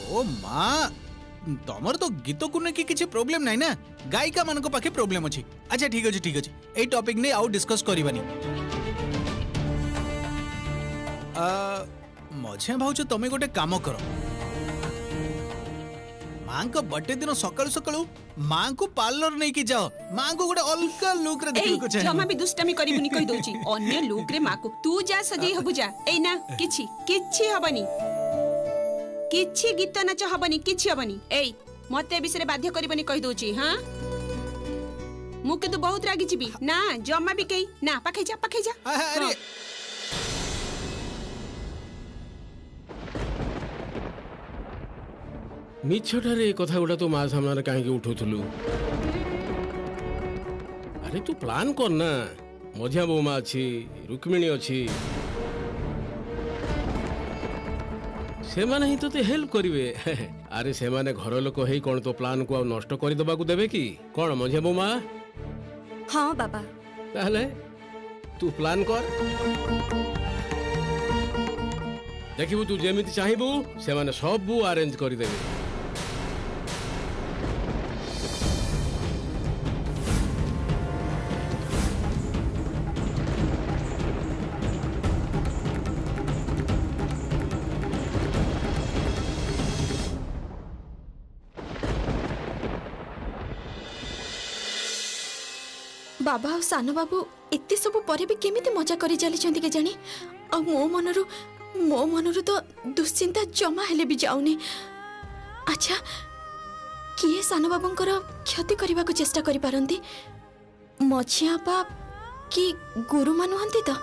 ओ माँ तमर तो गीत को नहीं किसी प्रॉब्लम नहीं ना गायिका मान पाखे प्रॉब्लम अच्छी। अच्छा ठीक अच्छे ठीक अच्छे ये टॉपिक नहीं आउ डिस्कस करवानी। मझे भावच तमें गोटे काम कर माँ को बर्थडे दिन सकाळु सकाळु माँ को पार्लर नहीं कि जाओ माँ को गोटे अलग लुक रे देखि को चाहिए। जमा भी दुष्टामी करिबुनी कहि दोची अन्य लुक रे माँ को तू जा सजई हबु जा एई ना किछि हबनी किछि गीत नाच हबनी किछि हबनी एई मते विषय बाध्य करिबनी कहि दोची। हां मु के तो बहुत रागी छिबी ना जमा भी कहि ना पाखे जा अरे मिछटारे कथा गुड़ा तो माँ सामने कहीं उठुलु। अरे तू प्लान कर ना मझिया बोमा अच्छी रुक्मिणी अच्छी से माने ही तो हेल्प करिवे। अरे से माने घर लोक हे कौन तो प्लान को नष्ट कर दबा को देबे कि कौन मझिया बोमा? हाँ बाबा ताहले तू प्लान कर देखिबू तू जेमिति चाहिबू से माने सब अरेंज कर देबे। बाबा और सानो बाबू एते सब परे भी केमिति मजा करी चली चंदी के जानी आ मो मनरु तो दुश्चिंता जमा हेले भी जाउनी। अच्छा किए सानो बाबूंकर क्षति करबा को चेष्टा करि पारंती मझिया बाप कि गुरु मानुहंती तो?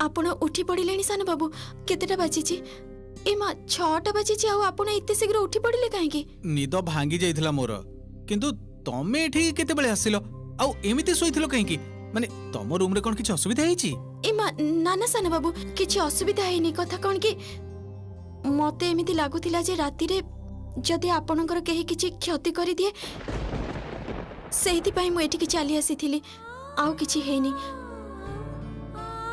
आपण उठी पड़िले सानो बाबू केतेटा बाजी ए माँ 6टा बाजी आउ आपण एते शीघ्र उठी पड़िले काहेकी? निद भांगी जाइथिला मोर किंतु तमे एठी केते बेले आसिलो आउ एमिते सोइथिलो काहेकी माने तम रूम रे कोन किछ असुविधा हेची? ए माँ नाना सानो बाबू किछ असुविधा हेनी कथा कोन की मते एमिति लागुथिला जे राती रे जदी आपणकर केही किछ क्षति करि दिए सेहिति पई मु एठी की चली आसीथिली आउ किछ हेनी।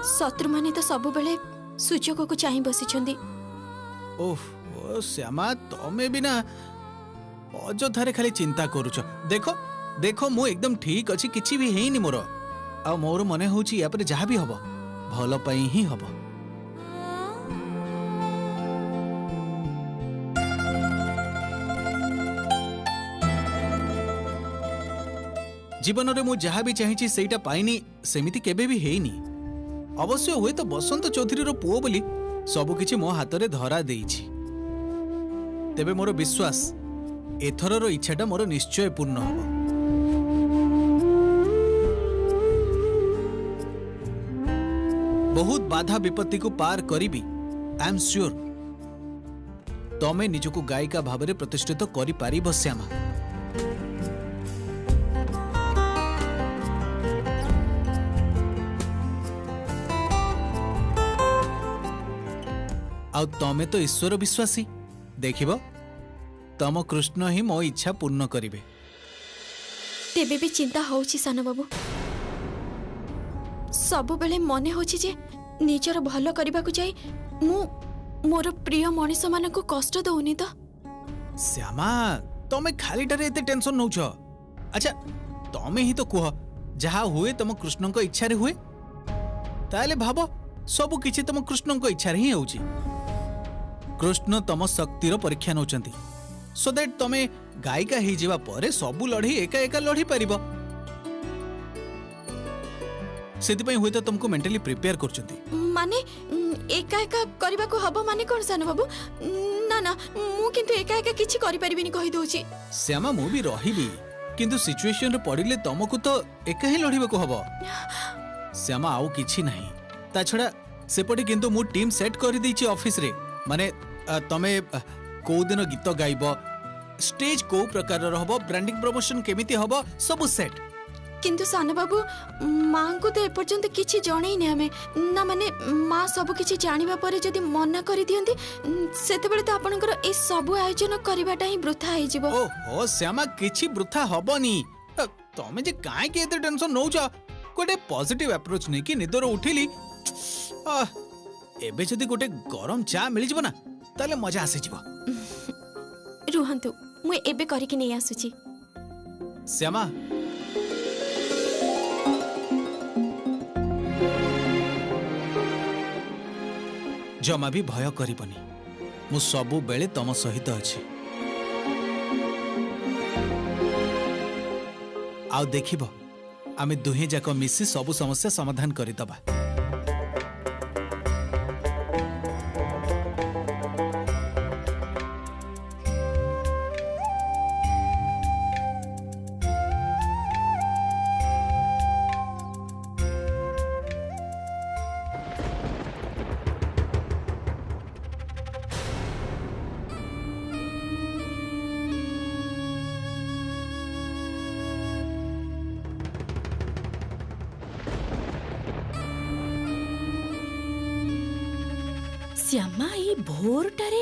शत्रु माने तो सब बेले सुजोग को चाहि बसी छंदी। ओह ओ श्यामा तमे बिना अजोधारे खाली चिंता करूछ। देखो देखो मु एकदम ठीक अछि किछि भी हेनी मोर आ मोर मने होछि या पर जहा भी हबो भलो पई ही हबो। जीवन रे मु जहा भी चाहिछि सेटा पाइनी सेमिति केबे भी हेनी। अवश्य हुए तो बसंत चौधरी रो पुओ बोली सबु किछि मो हाथ रे धरा देइछि। तेबे मोर विश्वास एथर रो इच्छाटा मोर निश्चय पूर्ण हबो। बहुत बाधा विपत्ति को पार करीबी आई एम श्योर। तमे निजको गायिका भावरे प्रतिष्ठित करि पारिबो श्यामा। आउ तमे तो ईश्वर विश्वासी, देखिबो तम कृष्ण ही मो इच्छा पूर्ण करिवे। तेबे भी चिंता होउछि सान बाबू। सब बेले मने होछि जे निजर भलो करबा को जाई मु मोर प्रिय मनीष मानको कष्ट दउनी तो। श्यामा तमे खालीटारे एते टेंशन नउछ। अच्छा तमे ही तो कुह जहा हुए तम कृष्ण को इच्छा रे हुए, ताले भाबो सब किछि तम कृष्ण को इच्छा रे ही होउछि। कृष्ण तम शक्तिर परीक्षा नउचंती, सो दैट तमे गायिका ही जेवा परे सबु लढी एका एका लढी परिबो। सेति पई हुए तो तुमको मेंटली प्रिपेयर करचंती। माने एका एका करबा को हबो माने कोन सान बाबू? ना ना मु किंतु एका एका किछि करि परिबिनी कहि दोछि। श्यामा मु भी रहिबी, किंतु सिचुएशन रे पडिले तमको तो एका ही लढिबा को हबो। श्यामा आउ किछि नाही, ता छडा सेपटे किंतु मु टीम सेट करि दैछि ऑफिस रे। माने तमे को दिन गीत गाइबो, स्टेज को प्रकार रहबो, ब्रांडिंग प्रमोशन केमिति हबो, सब सेट। किंतु सान बाबू मां को तो एपर्यंत किछि जणै नै हमें ना। माने मां सब किछि जानिबा परे जदी मना करि दियंती सेते बेले तो आपनकर ए सब आयोजन करिबाटा ही वृथा होई जिवो। ओहो श्यामा किछि वृथा हबनी। तमे जे काहे के एते टेंशन नउछ, कोटे पॉजिटिव अप्रोच नै कि निदर उठिली एबे जदी कोटे गरम चा मिल जिवो ना ताले मजा आसे जिवो। रुहंतु मु एबे करि कि नै आसुची। श्यामा जमा भी भय करिबनी, मु सबु बेले तम सहित अछि। आउ देखिबो आमे दुहे जाक मिसी सबु समस्या समाधान करि दबा। श्यामा ई भोरटारे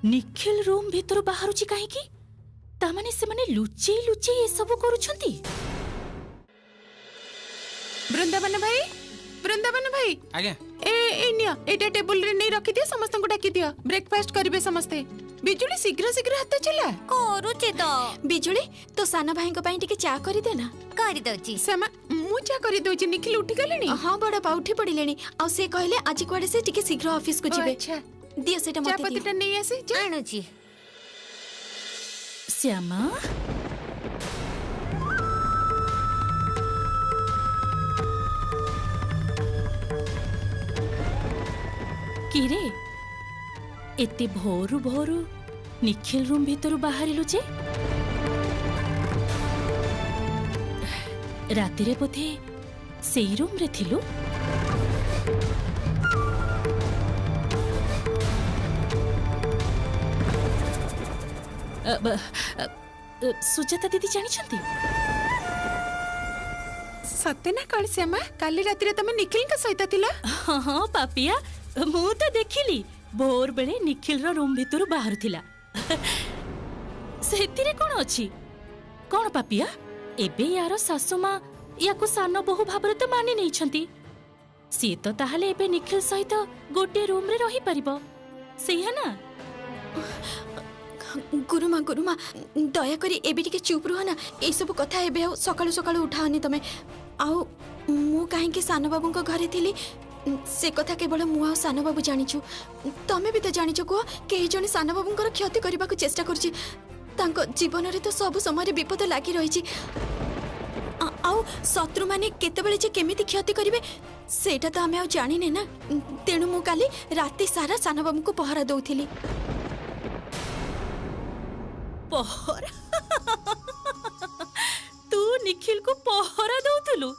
निखिल रूम भीतर बाहरुची काहेकी? तामाने से माने लुचि लुचि ए सब करूछंती। वृंदावन भाई आज्ञा ए निया एटा टेबल रे नै रखि दियो, समस्त को डाकी दियो, ब्रेकफास्ट करिवे समस्ते। बिजुली शीघ्र शीघ्र हाथ चला करूचे तो। बिजुली तो साना भाई को पई टिके चा करि देना। करि दउची समा मु चा करि दउची। निखिल उठी गलेनी? हां बड़ा पा उठी पडिलेनी। आ से कहले आज कोडे से टिके शीघ्र ऑफिस को जिवे। अच्छा दियो सेटा मते दियो। चापतिटा नै आसे आणुची। श्यामा किरे एते भोरु भोरु निखिल रूम भीतर बाहरिलु जे? रातिरे बोधे सेई रूम रे थिलु? सुजाता दीदी जानी छंती? सत्य ना काल श्यामा काली रातिरे तमे निखिल का सहित थिला? हाँ हाँ पापिया मु तो देखिली भोर बेले निखिल रो रूम भीतर बाहर थिला। सेतिरे कोन अछि? कोन पापिया एबे यार सासुमा याकु सानो बहु भाबरे तो मानि नै छंती। सी तो ताहले एबे निखिल सहित गोटे रूम रे रही परिबो, सेही है ना? गुरुमा दया करी एबे टिके चुप रह ना। ए सब कथा एबे सकाळु सकाळु उठाओनी तमे। आउ मु काहे के सानो बाबू को घरे थिली से कथा केवल मु आ सानो बाबू जानिछु। तमे भी तो जानिछु को के जने सानो बाबू को क्षति करबा को चेष्टा करछि। तांको जीवन रे तो सब समय विपद लागि रहिछि। आउ शत्रु माने केते बेले जे केमिति क्षति करिवे सेटा तो हमें जानी ने ना। तेणु मु काली राति सारा सानो बाबू को पहरा दउथिली। पहरा? तू निखिल को पहरा दउथलु?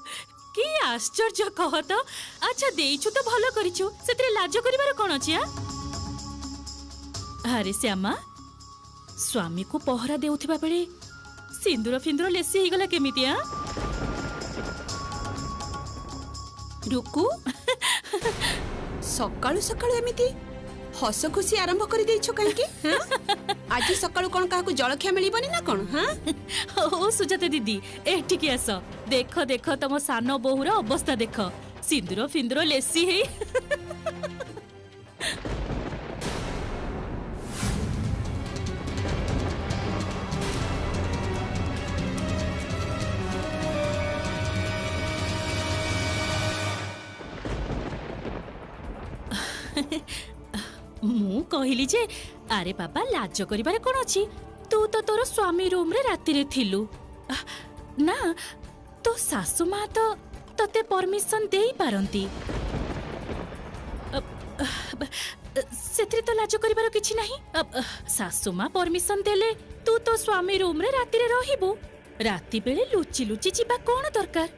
कि आश्चर्य कह तो। अच्छा देइछु तो भलो करिछु, सेतरे लाज करिवार कोन अछि? ଆରେ ଶ୍ୟାମା ସ୍ୱାମୀକୁ ପହରା ଦେଉଥିବା ବେଳେ ସିନ୍ଦୁର ଫିନ୍ଦୁର ଲେସି ହେଇଗଲା କେମିତି? ରୁକୁ ସକାଳୁ ସକାଳୁ ଏମିତି ହସ ଖୁସି ଆରମ୍ଭ କରି ଦେଇଛ କାହିଁକି? ଆଜି ସକାଳୁ କଣ କାହାକୁ ଜଳଖିଆ ମିଳିବନି ନା କଣ? ଓ ସୁଜାତା ଦିଦି ଏଠିକି ଆସ, ଦେଖ ଦେଖ ତମ ସାନ ବୋହୁର ଅବସ୍ଥା ଦେଖ, ସିନ୍ଦୁର ଫିନ୍ଦୁର ଲେସି ହେଇ ମୁଁ କହିଲି ଯେ ଆରେ ବାବା ଲାଜ କରିବାରେ କଣ ଅଛି, ତୁ ତ ତୋର ସ୍ୱାମୀ ରୁମରେ ରାତିରେ ଥିଲୁ ନା, ତୋ ଶାଶୁ ମା ତ ତତେ ପରମିଶନ ଦେଇ ପାରନ୍ତି, ସେଥିରେ ତ ଲାଜ କରିବାର କିଛି ନାହିଁ। ଶାଶୁ ମା ପରମିଶନ ଦେଲେ ତୁ ତୋ ସ୍ୱାମୀ ରୁମରେ ରାତିରେ ରହିବୁ, ରାତି ବେଳେ ଲୁଚି ଲୁଚି ଯିବା କଣ ଦରକାର?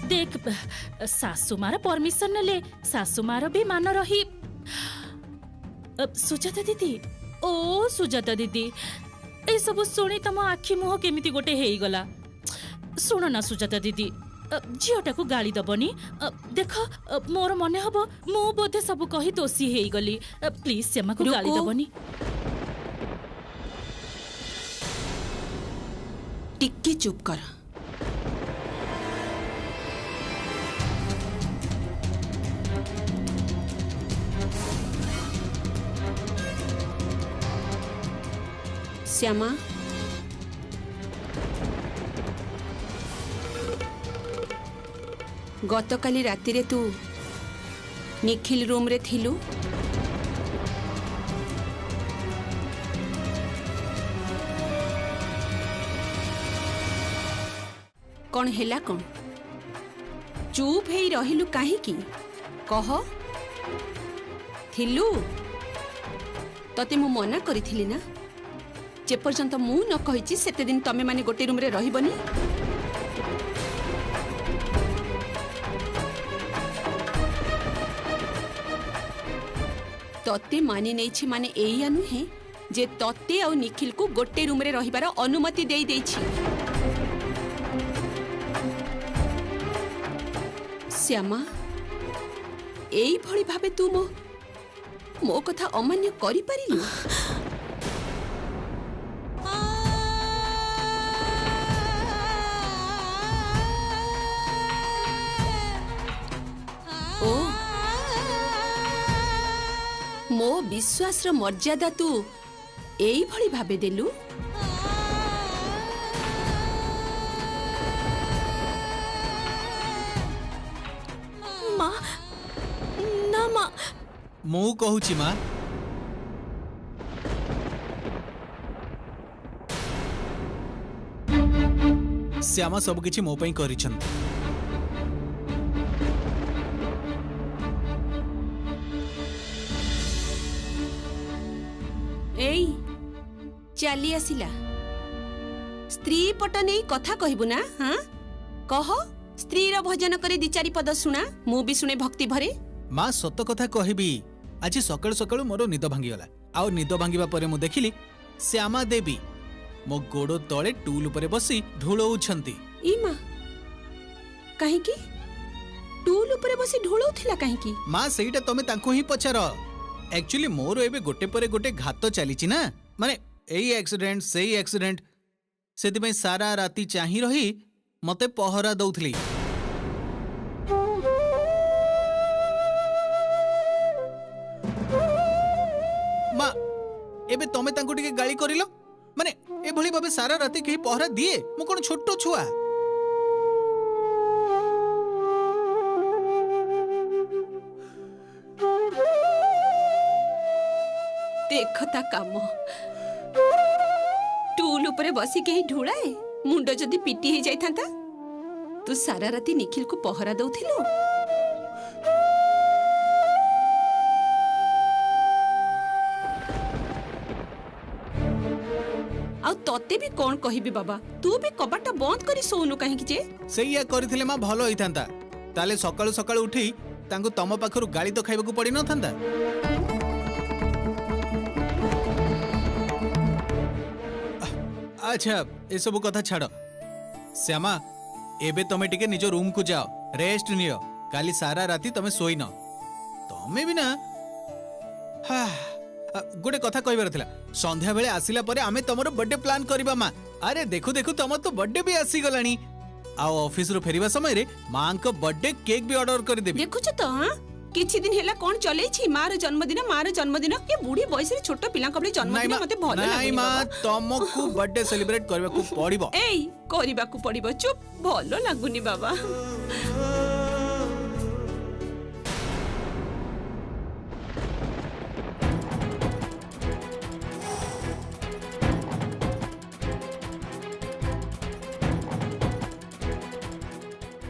देख सासुमार परमिशन नेले सासुमार भी मान रही। सुजाता दीदी ओ सुजाता दीदी ए सब शुणी तम आखि मुह केमिति गोटे हेई गला। सुन ना सुजाता दीदी झीटा को गाली दबनी, देख मोर मने हबो मु बोधे सब कही दोषी हेई गली, प्लीज सेमा को गाली दबनी। टिक्की चुप कर। श्यामा गतकाली राति रे तू निखिल रूम रे थिलु? कौन हेला कौन चुप हेई रहिलु काहे की कह? थिलु तते मु मना करिथिली ना, जे पर्यंत मु न कहिछि सेते दिन तमे माने गोटे रूम रे रहिबनी। तते मानि नेछि माने एइया नुहे जे तते आ निखिल को गोटे रूम रे रहिबार अनुमति देई देछि। श्यामा एई भଳି भाबे तू मो कथा अमान्य करि परिलु? ओ मो विश्वास र मर्यादा तू एई भଳି भाबे देलु? माँ ना माँ मु कहूची माँ श्यामा सब किछि मो पई करिछन। एई चली आसिला स्त्री पट नहीं कथा कहबू ना? हाँ कह, स्त्री रो भजन करे दी चारि पद सुना, मु भी सुने भक्ति भरे। माँ सत कथा कहबी आज सकाळु सकाळु मोर निद भांगीगला, आउ निद भांगीबा परे मु देखिली श्यामा देवी मो गोड़ तले टूल उपरे बसी ढोलौछंती। ई माँ काहे की टूल उपरे बसी ढोलौथिला काहे की? माँ सेईटा तमे तांको ही पचार। एक्चुअली मोर एबे गोटे परे गोटे घात चलीची ना, माने एई एक्सीडेंट सेई एक्सीडेंट, सेति पई सारा राती चाही रही मते पहरा दउथली। माँ एबे तमे तांको टिके गाली करिलो, माने ए भली भाबे सारा राती केही पहरा दिए? मु कोन छोटो छुआ? देखता काम टूल उपरे बसी के ढुलाए मुंड जदि पिटी ही जाइथांता, तू सारा राती निखिल को पहरा दउथिलु? आ तते भी कौन कहिबी बाबा तू भी कबाटा बंद करी सोनु काहे कि जे ସେଇଆ କରିଥିଲେ ମା ଭଲ ହେଇଥାନ୍ତା। ତାହେଲେ ସକାଳୁ ସକାଳୁ ଉଠି ତାଙ୍କୁ ତମ ପାଖରୁ ଗାଳି ତ ଖାଇବାକୁ ପଡି ନଥାନ୍ତା। ଆଚ୍ଛା ଏସବୁ କଥା ଛାଡ। ଶ୍ୟାମା ଏବେ ତମେ ଟିକେ ନିଜ ରୁମ୍ କୁ ଯାଅ, ରେଷ୍ଟ ନିଅ। କାଲି ସାରା ରାତି ତମେ ଶୋଇନ। ତମେ ବି ନା ଗୋଟେ କଥା କହିବାର ଥିଲା। ସନ୍ଧ୍ୟା ବେଳେ ଆସିଲା ପରେ ଆମେ ତମର ବର୍ଥଡେ ପ୍ଲାନ୍ କରିବା ମା। ଆରେ ଦେଖୁ ଦେଖୁ ତମର ତ ବର୍ଥଡେ ବି ଆସିଗଲାଣି। ଆଉ ଅଫିସରୁ ଫେରିବା ସମୟରେ ମାଙ୍କ ବର୍ଥଡେ କେକ୍ ବି ଅର୍ଡର କରିଦେବି। ଦେଖୁଛ ତ ହାं କିଛି दिन ହେଲା କଣ ଚଲେଇଛି ମାର ଜନ୍ମଦିନ ଏ ବୁଢୀ ବୟସରେ ଛୋଟ ପିଲାଙ୍କ ଭଳି ଜନ୍ମଦିନ ମତେ ଭଲ ନାଇଁ ଲାଗୁନି ମା ବାବା। ତମକୁ ବର୍ଥଡେ ସେଲିବ୍ରେଟ କରିବାକୁ ପଡିବ। ଏଇ କରିବାକୁ ପଡିବ ଚୁପ୍ ଭଲ ଲାଗୁନି ବାବା।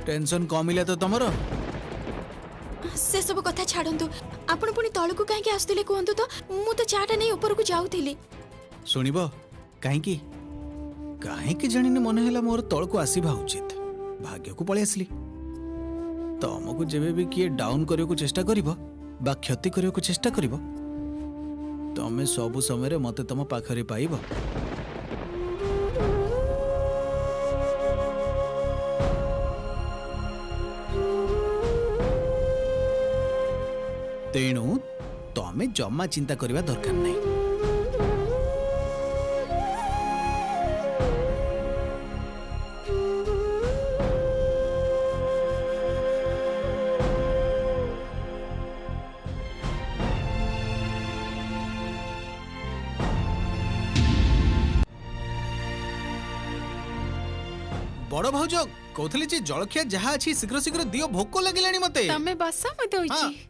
टेंशन कमिला तो तमरो से सब कथा छाड़ନ୍ତୁ ଆପଣ ପୁଣି ତଳକୁ କାହିଁକି ଆସୁଥିଲେ କୁହନ୍ତୁ ତ ମୁଁ ତ ଚାଟା ନେଇ ଉପରକୁ ଯାଉଥିଲି। सुनिबो काहेकी काहेकी जानिने मन हैला मोर तळको आसीबा उचित। भाग्य को पळे आसली। तमको जेबे भी किए डाउन करियो को चेष्टा करिवो बा क्षति करियो को चेष्टा करिवो तमे सब समय रे मते तम पाखरे पाइबो। तेणु तमे जम्मा चिंता करबा दरकार नहीं। बड़ भाउज कहथले जे जलखिया जहा अछि शीघ्र शीघ्र दियो भोक लागिलानी मते। तमे बस म दउची।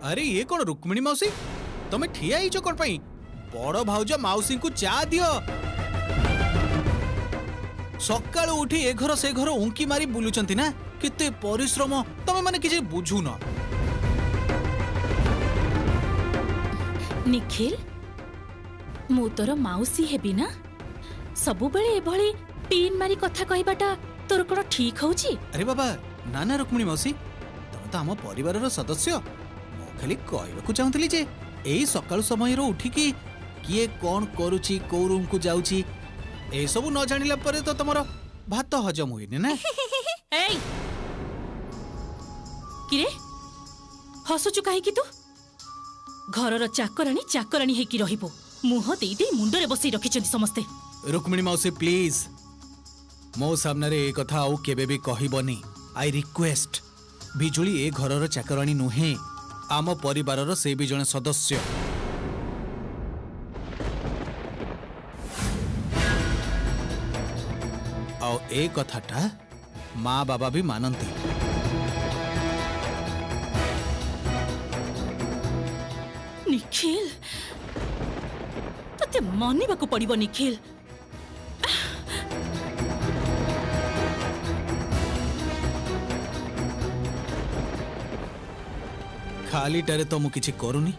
अरे ये कौन रुक्मिणी मौसी तमे ठिया हिचो कोन पई? बड़ भाउज मौसी को चा दियो। सकाळ उठी ए घर से घर उंकी मारी बुलुचंती ना केते परिश्रम तमे माने किछि बुझु न। निखिल मु तोर माउसी हेबी ना सबु बेले एभली पिन मारी कथा कहबाटा तोर कोन ठीक होउची? अरे बाबा नाना रुक्मिणी मौसी तमे तो हम परिवार रो सदस्य। खाली कहबाकू चाहूली जे एई सकाळ समय रो उठी की किए कौन करूची को रूम को जाउची ए सब न जानिला परे तो तमरो भात हजम होइनी ना। एई किरे हसुचु काहे की तू? घरर चाकराणी हेकी रहिबो मुह देई देई मुंडरे बसई रखिचंती समस्ते। रुक्मिणी मौसी प्लीज मो सामने रे ए कथा आउ केबे भी कहिबनी। आई रिक्वेस्ट बिजुली ए घरर चाकराणी नुहे आम परिवारर से भी जने सदस्य। आओ ए कथाटा माँ बाबा भी मानती। निखिल तते मानिबाकू पड़िबो निखिल। खाली टारे तो मु किछि करूनी।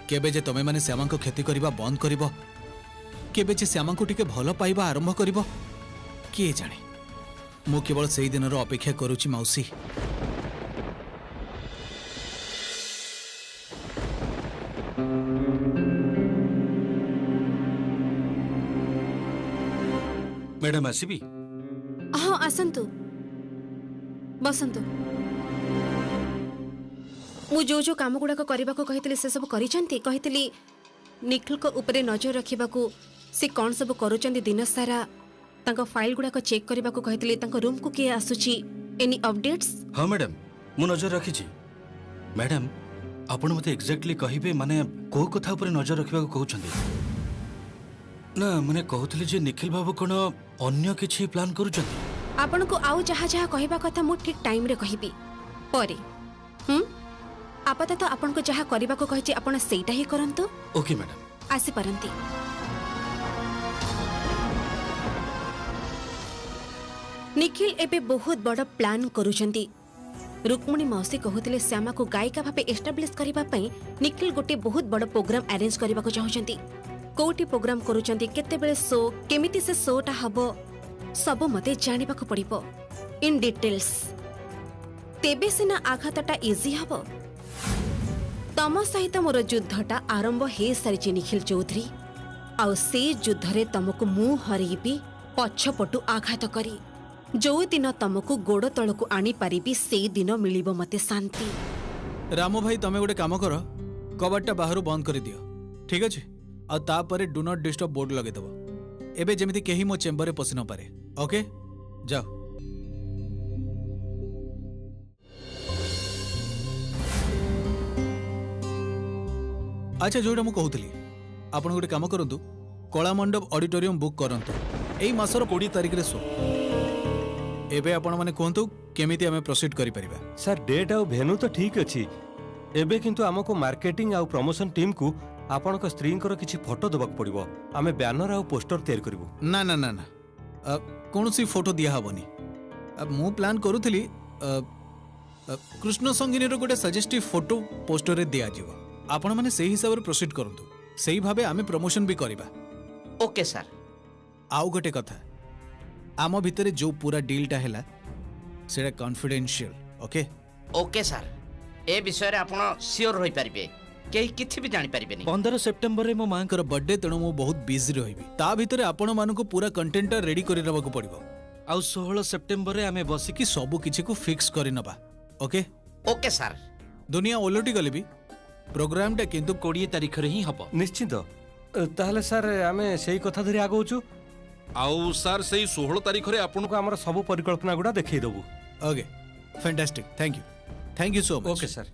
केबे जे तमे माने श्यामा को क्षति करिबा बंद करिवो केबे जे श्यामा को टिके भलो पाइबा आरंभ करिवो के जाने। मु केवल सेई दिन रो अपेक्षा करूची मौसी। मैडम आसीबी? हाँ आसंतु बसंतु। मु जो जो काम गुड़ाक करने को कही से सब करी निखिल को ऊपर नजर रखा से कौन सब करुँच दिन सारा तांको फाइल गुड़ाक चेक करने को कही रूम को किए आसुची एनी अपडेट्स? हाँ मैडम मु नजर रखी। मैडम आपण मते एक्जेक्टली कहिबे माने को कथा ऊपर नजर रखिबा को कहउछन्ती? ना माने कहउतली जे निखिल बाबू कोन अन्य किछि प्लान करूछन्ती? आपण को आउ जहा जहा कहबा कथा मु ठीक टाइम रे कहिबी परे। आपातत आपण को जहा करबा को कहिछि आपण सेटा ही करंतु। ओके मैडम आसी परंती। निखिल एबे बहुत बड़ प्लान करूछन्ती रुक्मणी मौसी कहूतिले श्यामा को गायिका भाबे एस्टाब्लिश करिबा पई निखिल गोटे बहुत बड़ प्रोग्राम अरेंज करबा को चाहउछंती। कोठी प्रोग्राम करूछंती, केते बेले शो, केमिति से शोटा हबो सब मते जानिबा को पड़िबो इन डिटेल्स। तेबे सिना आघातटा इजी हबो। तम सहित मोर युद्धटा आरंभ हे सारिछि निखिल चौधरी। आउ से युद्धरे तुमको मु हरइबी पछपटु आघात करी। जो दिन तुमको गोड़ तलकु आनी पारिबी से दिन मिलिबो मते शांति। रामो भाई तमे गोटे काम कर, कबाटा बाहर बंद कर दियो, ठीक अछि? आ तापरे डू नॉट डिस्टर्ब बोर्ड लगे दबो। एबे जेमिति केही मो चेंबर रे पसि न पारे। ओके जाओ। अच्छा जोटा मु कहूतली, आपण गोटे काम करंतु, कला मंडप ऑडिटोरियम बुक करंतु। एई मासर 20 तारिख रे शो। एबे आपण माने कहंतु केमिति हमें प्रोसीड करि परिबा। सर डेट आउ भेन्यू तो ठीक अछि, एबे किंतु हमको मार्केटिंग आउ प्रमोशन टीम को आपनक स्त्रींकर किछि फोटो दबक पड़िबो। आमे बैनर आउ पोस्टर तैयार करबो। ना ना ना ना, कोनोसी फोटो दिया हबनी। अब मु प्लान करूथली कृष्ण संगिनी रो गोटे सजेस्टिव फोटो पोस्टर रे दिया जिवो। आपण माने सेही हिसाब रे प्रोसीड करंतु, सेही भाबे आमे प्रमोशन भी करबा। Okay sir. आउ गोटे कथा, आम भितरे जो पूरा डीलटा हैला सेटा कॉन्फिडेंशियल। Okay okay sir. ए विषय रे आपण सियोर होई परिबे, केही किछि भी जानि परिबेनी। 15 सेप्टेम्बर रे मो मांकर बर्थडे, तेणु मु बहुत बिजी रहिबी। ता भितरे आपण मानको पूरा कंटेंट रेडी करि रबाको पड़िबो। आउ 16 सेप्टेम्बर रे आमे बसी कि सब किछि को फिक्स करि नबा। Okay okay sir. दुनिया ओलटी गले भी प्रोग्राम टा किंतु 20 तारिख रे ही हबो। निश्चित। ताहले सर आमे सेही कथा धरि आगौछु। आउ सर सेही 16 तारिख रे आपन को हमर सब परिकल्पना गुडा देखै दबु। Okay fantastic, thank you so much. Okay sir.